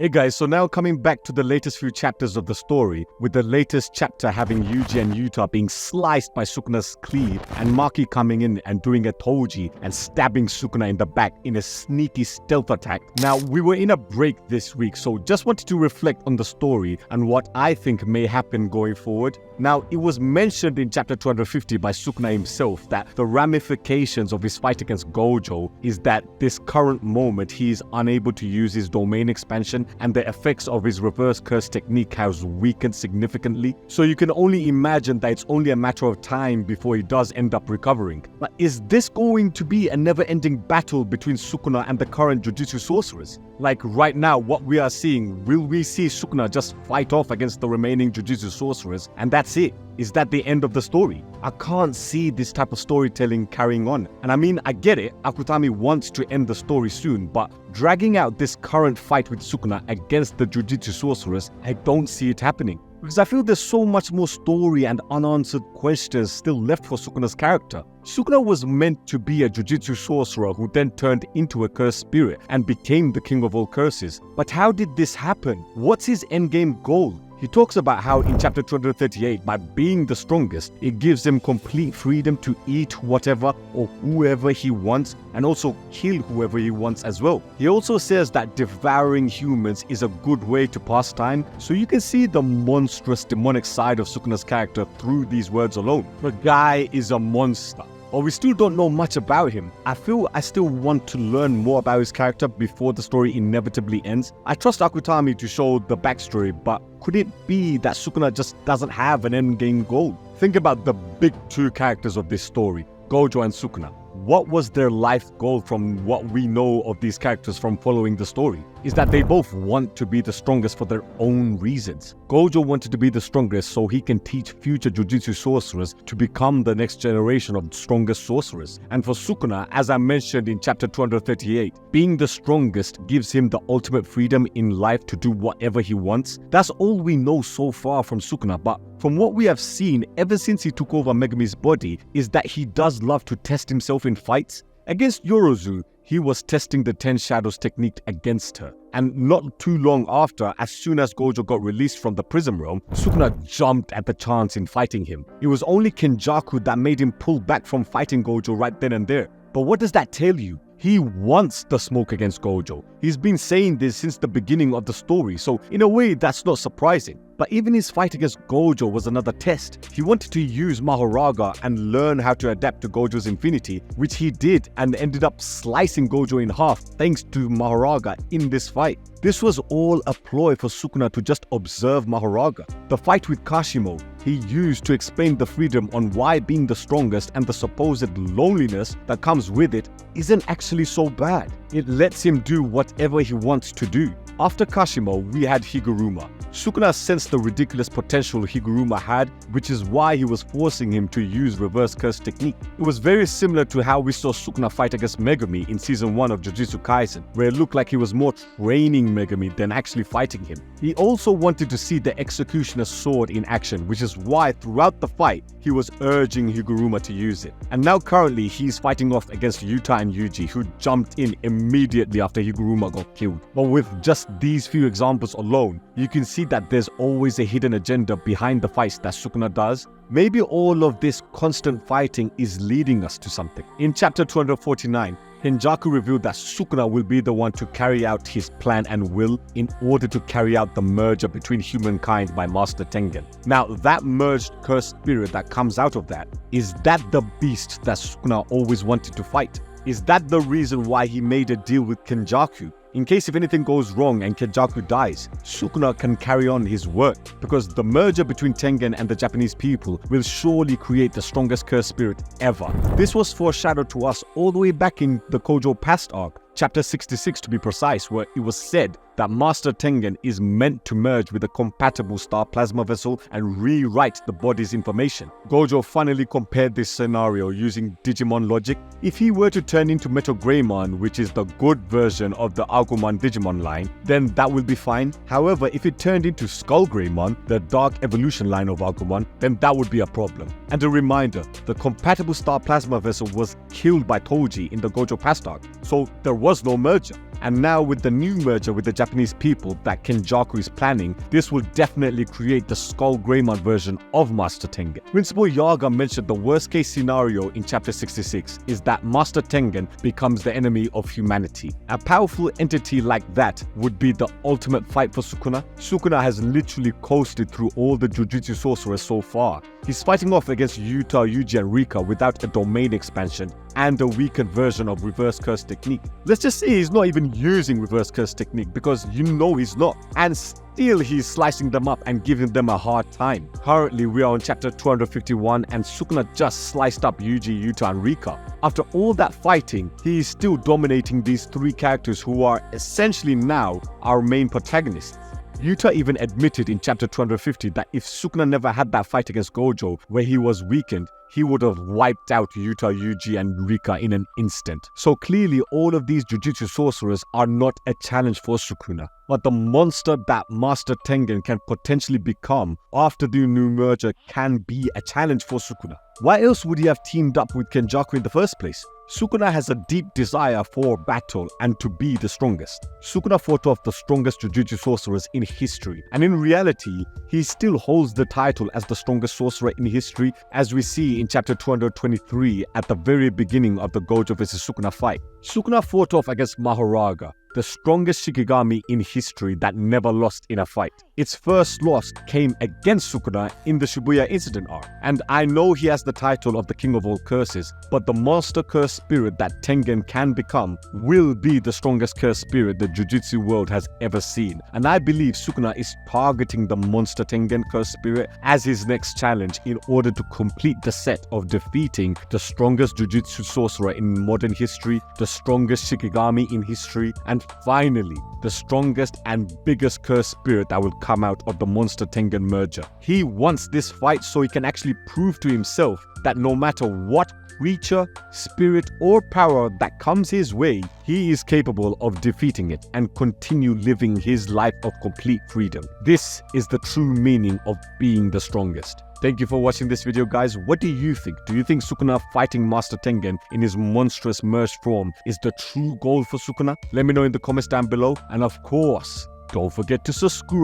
Hey guys, so now coming back to the latest few chapters of the story, with the latest chapter having Yuji and Yuta being sliced by Sukuna's cleave and Maki coming in and doing a toji and stabbing Sukuna in the back in a sneaky stealth attack. Now, we were in a break this week, so just wanted to reflect on the story and what I think may happen going forward. Now, it was mentioned in chapter 250 by Sukuna himself that the ramifications of his fight against Gojo is that this current moment he is unable to use his domain expansion and the effects of his reverse curse technique has weakened significantly. So you can only imagine that it's only a matter of time before he does end up recovering. But is this going to be a never-ending battle between Sukuna and the current Jujutsu sorcerers? Like right now, what we are seeing, will we see Sukuna just fight off against the remaining Jujutsu sorcerers and that's it? Is that the end of the story? I can't see this type of storytelling carrying on. And I mean, I get it, Akutami wants to end the story soon, but dragging out this current fight with Sukuna against the Jujutsu sorcerers, I don't see it happening. Because I feel there's so much more story and unanswered questions still left for Sukuna's character. Sukuna was meant to be a Jujutsu sorcerer who then turned into a cursed spirit and became the king of all curses. But how did this happen? What's his endgame goal? He talks about how in chapter 238, by being the strongest, it gives him complete freedom to eat whatever or whoever he wants and also kill whoever he wants as well. He also says that devouring humans is a good way to pass time, so you can see the monstrous demonic side of Sukuna's character through these words alone. The guy is a monster. But we still don't know much about him. I feel I still want to learn more about his character before the story inevitably ends. I trust Akutami to show the backstory, but could it be that Sukuna just doesn't have an endgame goal? Think about the big two characters of this story, Gojo and Sukuna. What was their life goal from what we know of these characters from following the story? Is that they both want to be the strongest for their own reasons. Gojo wanted to be the strongest so he can teach future Jujutsu sorcerers to become the next generation of strongest sorcerers. And for Sukuna, as I mentioned in chapter 238, being the strongest gives him the ultimate freedom in life to do whatever he wants. That's all we know so far from Sukuna, but from what we have seen ever since he took over Megami's body is that he does love to test himself in fights. Against Yorozu, he was testing the 10 Shadows technique against her. And not too long after, as soon as Gojo got released from the prison realm, Sukuna jumped at the chance in fighting him. It was only Kenjaku that made him pull back from fighting Gojo right then and there. But what does that tell you? He wants the smoke against Gojo. He's been saying this since the beginning of the story, so in a way that's not surprising. But even his fight against Gojo was another test. He wanted to use Mahoraga and learn how to adapt to Gojo's infinity, which he did and ended up slicing Gojo in half thanks to Mahoraga in this fight. This was all a ploy for Sukuna to just observe Mahoraga. The fight with Kashimo, he used to explain the freedom on why being the strongest and the supposed loneliness that comes with it isn't actually so bad. It lets him do whatever he wants to do. After Kashimo, we had Higuruma. Sukuna sensed the ridiculous potential Higuruma had, which is why he was forcing him to use reverse curse technique. It was very similar to how we saw Sukuna fight against Megami in season 1 of Jujutsu Kaisen, where it looked like he was more training Megami than actually fighting him. He also wanted to see the Executioner's sword in action, which is why throughout the fight, he was urging Higuruma to use it. And now currently, he's fighting off against Yuta and Yuji, who jumped in immediately after Higuruma got killed. But with just these few examples alone, you can see that there's always a hidden agenda behind the fights that Sukuna does. Maybe all of this constant fighting is leading us to something. In chapter 249, Kenjaku revealed that Sukuna will be the one to carry out his plan and will in order to carry out the merger between humankind by Master Tengen. Now, that merged cursed spirit that comes out of that, is that the beast that Sukuna always wanted to fight? Is that the reason why he made a deal with Kenjaku? In case if anything goes wrong and Kenjaku dies, Sukuna can carry on his work, because the merger between Tengen and the Japanese people will surely create the strongest cursed spirit ever. This was foreshadowed to us all the way back in the Kojo Past arc, chapter 66 to be precise, where it was said that Master Tengen is meant to merge with a compatible star plasma vessel and rewrite the body's information. Gojo finally compared this scenario using Digimon logic. If he were to turn into Metal Greymon, which is the good version of the Agumon Digimon line, then that will be fine. However, if it turned into Skull Greymon, the Dark Evolution line of Agumon, then that would be a problem. And a reminder, the compatible star plasma vessel was killed by Toji in the Gojo Past arc, so there was no merger. And now with the new merger with the Japanese people that Kenjaku is planning, this will definitely create the Skull Greymon version of Master Tengen. Principal Yaga mentioned the worst case scenario in chapter 66 is that Master Tengen becomes the enemy of humanity. A powerful entity like that would be the ultimate fight for Sukuna. Sukuna has literally coasted through all the Jujutsu sorcerers so far. He's fighting off against Yuta, Yuji and Rika without a domain expansion and a weakened version of reverse curse technique. Let's just say he's not even using reverse curse technique, because you know he's not. And still he's slicing them up and giving them a hard time. Currently we are on chapter 251 and Sukuna just sliced up Yuji, Yuta and Rika. After all that fighting, he is still dominating these three characters who are essentially now our main protagonists. Yuta even admitted in chapter 250 that if Sukuna never had that fight against Gojo where he was weakened, he would have wiped out Yuta, Yuji and Rika in an instant. So clearly all of these Jujutsu sorcerers are not a challenge for Sukuna. But the monster that Master Tengen can potentially become after the new merger can be a challenge for Sukuna. Why else would he have teamed up with Kenjaku in the first place? Sukuna has a deep desire for battle and to be the strongest. Sukuna fought off the strongest Jujutsu sorcerers in history, and in reality, he still holds the title as the strongest sorcerer in history, as we see in chapter 223 at the very beginning of the Gojo vs Sukuna fight. Sukuna fought off against Mahoraga, the strongest Shikigami in history that never lost in a fight. Its first loss came against Sukuna in the Shibuya incident arc. And I know he has the title of the King of all curses, but the monster curse spirit that Tengen can become will be the strongest curse spirit the Jujutsu world has ever seen. And I believe Sukuna is targeting the monster Tengen curse spirit as his next challenge in order to complete the set of defeating the strongest Jujutsu sorcerer in modern history, the strongest Shikigami in history, and finally, the strongest and biggest curse spirit that will come out of the Monster Tengen merger. He wants this fight so he can actually prove to himself that no matter what creature, spirit or power that comes his way, he is capable of defeating it and continue living his life of complete freedom. This is the true meaning of being the strongest. Thank you for watching this video, guys. What do you think? Do you think Sukuna fighting Master Tengen in his monstrous merged form is the true goal for Sukuna? Let me know in the comments down below. And of course, don't forget to subscribe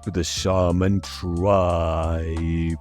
to the Shaman Tribe.